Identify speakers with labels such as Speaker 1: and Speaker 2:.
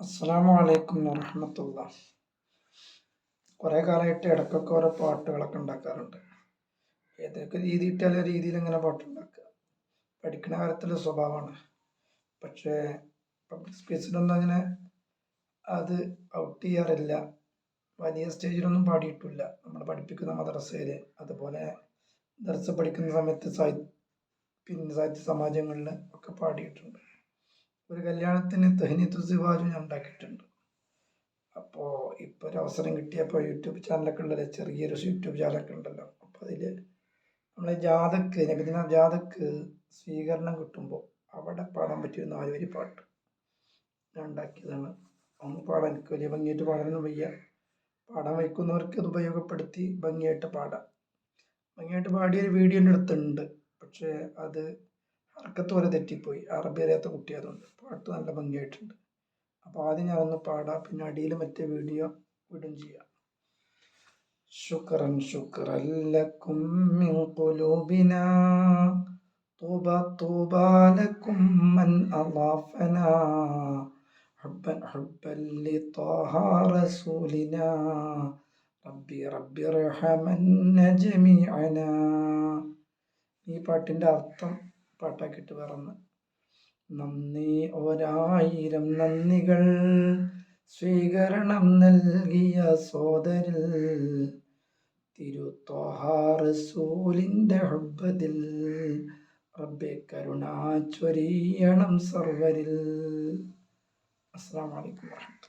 Speaker 1: അസ്സലാമു അലൈക്കും വറഹ്മത്തുള്ളാ. കുറേ കാലമായിട്ട് ഇടയ്ക്കൊക്കെ ഓരോ പാട്ടുകളൊക്കെ ഉണ്ടാക്കാറുണ്ട്. ഏതൊക്കെ രീതി ഇട്ടാലും രീതിയിൽ ഇങ്ങനെ പാട്ടുണ്ടാക്കുക പഠിക്കുന്ന കാലത്തുള്ള സ്വഭാവമാണ്. പക്ഷേ പബ്ലിക് സ്പേസിലൊന്നും അങ്ങനെ അത് ഔട്ട് ചെയ്യാറില്ല. വലിയ സ്റ്റേജിലൊന്നും പാടിയിട്ടില്ല. നമ്മൾ പഠിപ്പിക്കുന്ന മദ്രസയിൽ, അതുപോലെ ദർസ് പഠിക്കുന്ന സമയത്ത് സാഹിത്യ സമാജങ്ങളിൽ ഒക്കെ പാടിയിട്ടുണ്ട്. ഒരു കല്യാണത്തിന് തഹ്നീത്തു സിവാജ് ഞാൻ ഉണ്ടാക്കിയിട്ടുണ്ട്. അപ്പോൾ ഇപ്പോൾ ഒരു അവസരം കിട്ടിയപ്പോൾ യൂട്യൂബ് ചാനലൊക്കെ ഉണ്ടല്ലോ, ചെറിയൊരു യൂട്യൂബ് ചാനലൊക്കെ ഉണ്ടല്ലോ. അപ്പോൾ അതിൽ നമ്മളെ ജാഥക്ക് നബിദിന ജാഥക്ക് സ്വീകരണം കിട്ടുമ്പോൾ അവിടെ പാടാൻ പറ്റിയ 4 വരി പാട്ട് ഞാൻ ഉണ്ടാക്കിയതാണ്. ഒന്ന് പാടാൻ എനിക്ക് വലിയ ഭംഗിയായിട്ട് പാടാനൊന്നും വയ്യ. പാടാൻ വയ്ക്കുന്നവർക്ക് അത് ഉപയോഗപ്പെടുത്തി ഭംഗിയായിട്ട് പാടാം. ഭംഗിയായിട്ട് പാടിയൊരു വീഡിയോ എൻ്റെ അടുത്തുണ്ട്. പക്ഷേ അത് ഹർക്കത്ത് പോലെ തെറ്റിപ്പോയി. അറബി അറിയാത്ത കുട്ടിയായതുകൊണ്ട്. പാട്ട് നല്ല ഭംഗിയായിട്ടുണ്ട്. അപ്പോൾ ആദ്യം ഞാനൊന്ന് പാടാം, പിന്നെ അടിയിൽ മറ്റേ വീഡിയോ വിടും ചെയ്യാം. ശുക്രൻ ശുക്രൻ ലക്കും മിൻ ഖുലൂബിനാ തൂബ തൂബ ലക്കും മൻ അളാഫനാ ഹബ്ബൻ ഹബ്ബൻ ലിത്വാഹ റസൂലിനാ റബ്ബി റബ്ബി റഹമന്ന ജമീഅനാ. ഈ പാട്ടിൻ്റെ അർത്ഥം പാട്ടാക്കിയിട്ട് പറന്ന് നന്ദി 1000 നന്ദികൾ സ്വീകരണം നൽകിയ സോദരിൽ തിരുത്വാഹ റസൂലിൻ്റെ ഹുബ്ബതിൽ റബ്ബെ കരുണ ചൊരിയണം സർവരിൽ. അസ്സലാമു അലൈക്കും വറഹ്മത്തുള്ളാഹി.